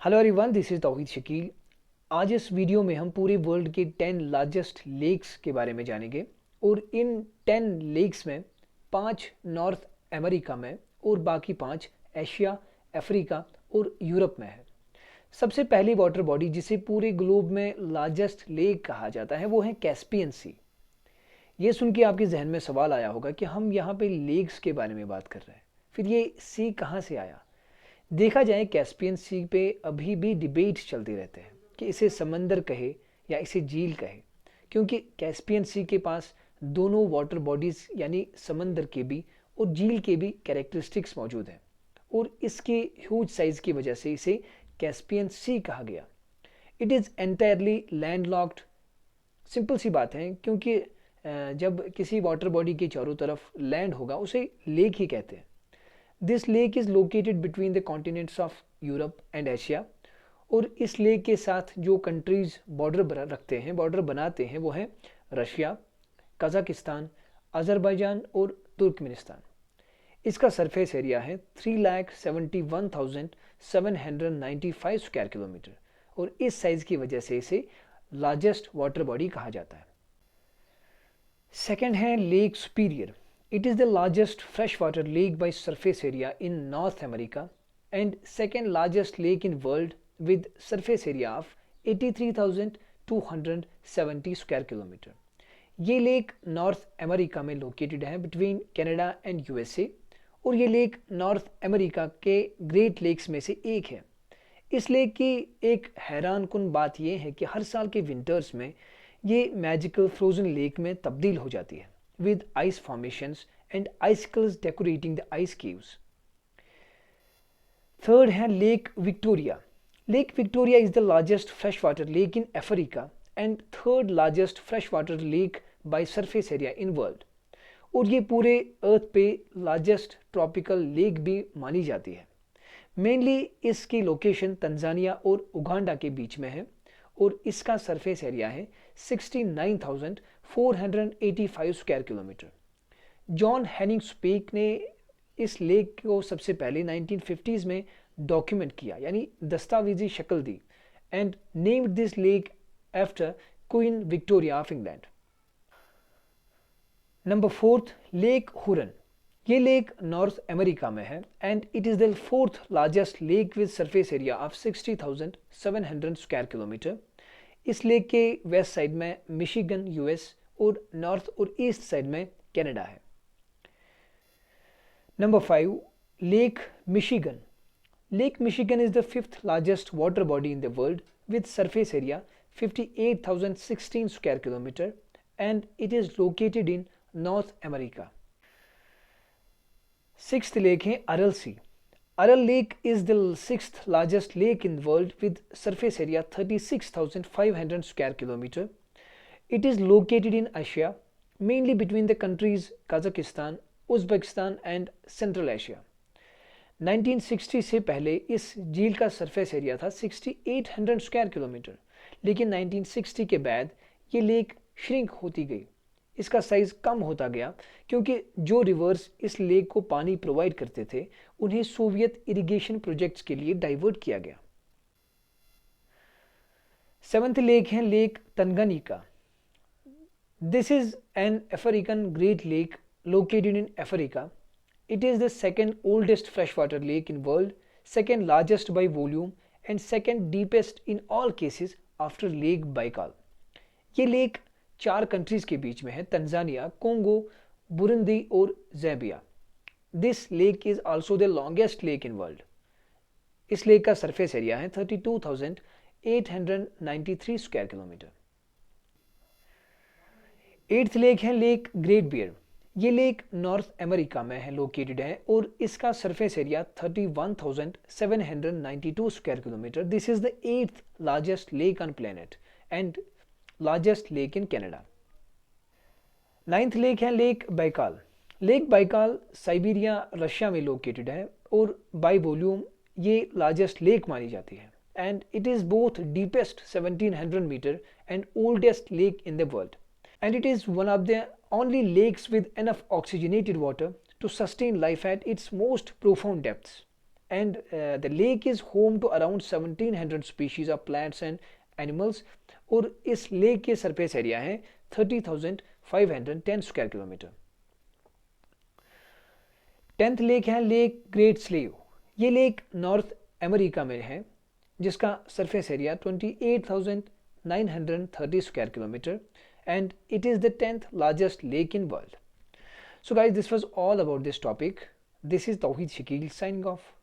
Hello everyone, this is तौहीद शकील। आज इस video में हम पूरे वर्ल्ड के 10 लार्जेस्ट लेक्स के बारे में जानेंगे और इन 10 लेक्स में 5 नॉर्थ अमेरिका में और बाकी 5 एशिया, अफ्रीका और यूरोप में है। सबसे पहली वाटर बॉडी जिसे पूरे ग्लोब में लार्जेस्ट लेक कहा जाता है वो है कैस्पियन सी। ये सुन के आपके जहन में सवाल आया होगा कि हम यहाँ पे लेक्स के बारे में बात कर रहे हैं, फिर ये सी कहाँ से आया। देखा जाए कैस्पियन सी पे अभी भी डिबेट चलते रहते हैं कि इसे समंदर कहे या इसे झील कहे, क्योंकि कैस्पियन सी के पास दोनों वाटर बॉडीज़ यानी समंदर के भी और झील के भी कैरेक्टरिस्टिक्स मौजूद हैं और इसके ह्यूज साइज़ की वजह से इसे कैस्पियन सी कहा गया। It is entirely landlocked. Simple सी बात है, क्योंकि जब किसी वाटर बॉडी के चारों तरफ लैंड होगा उसे लेक ही कहते हैं। This lake is located between the continents of Europe and Asia. और इस लेक के साथ जो कंट्रीज़ बॉर्डर रखते हैं, बॉर्डर बनाते हैं, वो हैं रशिया, कज़ाकिस्तान, अज़रबैजान और तुर्कमेनिस्तान। इसका सरफेस एरिया है 3,71,795 स्क्वायर किलोमीटर और इस साइज़ की वजह से इसे लार्जेस्ट वाटर बॉडी कहा जाता है। सेकेंड है lake superior. It is the largest freshwater lake by surface area in North America and second largest lake in world with surface area of 83,270 square kilometre. ये lake North America में located है between Canada and USA और ये lake North America के great lakes में से एक है। इस लेक की एक हैरान कुन बात यह है कि हर साल के विंटर्स में ये मैजिकल फ्रोजन लेक में तब्दील हो जाती है with ice formations and icicles decorating the ice caves. Third है Lake Victoria. Lake Victoria is the largest freshwater lake in Africa and third largest freshwater lake by surface area in world. और ये पूरे अर्थ पे largest tropical lake भी मानी जाती है। Mainly इसकी लोकेशन तंजानिया और उगांडा के बीच में है और इसका सरफेस एरिया है 69,485 square kilometre. John Henning Speke ने इस लेक को सबसे पहले 1950s में डॉक्यूमेंट किया, यानी दस्तावेजी शक्ल दी, and named this lake after Queen Victoria of England. Number fourth, lake Huron. ये लेक नॉर्थ अमेरिका में है and it is the fourth largest lake with surface area of 60,700 square kilometre. इस लेक के वेस्ट साइड में Michigan US और north और east side में कनाडा है। Number 5, lake Michigan. Lake Michigan is the fifth largest water body in the world with surface area 58,016 square kilometre and it is located in north America. Sixth lake है अरल सी। Aral Lake is the sixth largest lake in the world with surface area 36,500 square kilometer. It is located in Asia, mainly between the countries Kazakhstan, Uzbekistan and Central Asia. 1960 से पहले इस झील का surface area था 6,800 square kilometre, लेकिन 1960 के बाद ये लेक श्रिंक होती गई। इसका साइज़ कम होता गया क्योंकि जो रिवर्स इस लेक को पानी प्रोवाइड करते थे उन्हें सोवियत इरिगेशन प्रोजेक्ट्स के लिए डाइवर्ट किया गया। सेवंथ लेक है lake Tanganyika. This is an African great lake located in Africa. It is the second oldest fresh water lake in world, second largest by volume and second deepest in all cases after lake Baikal. ये lake 4 countries के बीच में है, Tanzania, Congo, Burundi और ज़ैम्बिया। This lake is also the longest lake in world. इस lake का surface area है 32,893 square kilometre. Eighth lake है lake Great Bear. ये लेक नॉर्थ अमेरिका में है, लोकेटेड है और इसका surface area 31,792 square kilometre. This is the eighth largest lake on planet and largest lake in Canada. Ninth lake है lake Baikal. Lake Baikal Siberia, Russia में located है और बाय वॉल्यूम ये लार्जेस्ट लेक मानी जाती है and it is both deepest 1700 metre and oldest lake in the world and it is one of the only lakes with enough oxygenated water to sustain life at its most profound depths. and the lake is home to around 1700 species of plants and animals. और इस लेक के surface area है 30,510 square kilometre. 10th lake है lake great slave. ये lake North America में है जिसका surface area 28,930 square kilometre and it is the 10th largest lake in world. So guys, this was all about this topic. This is Tawheed Shakil signing off.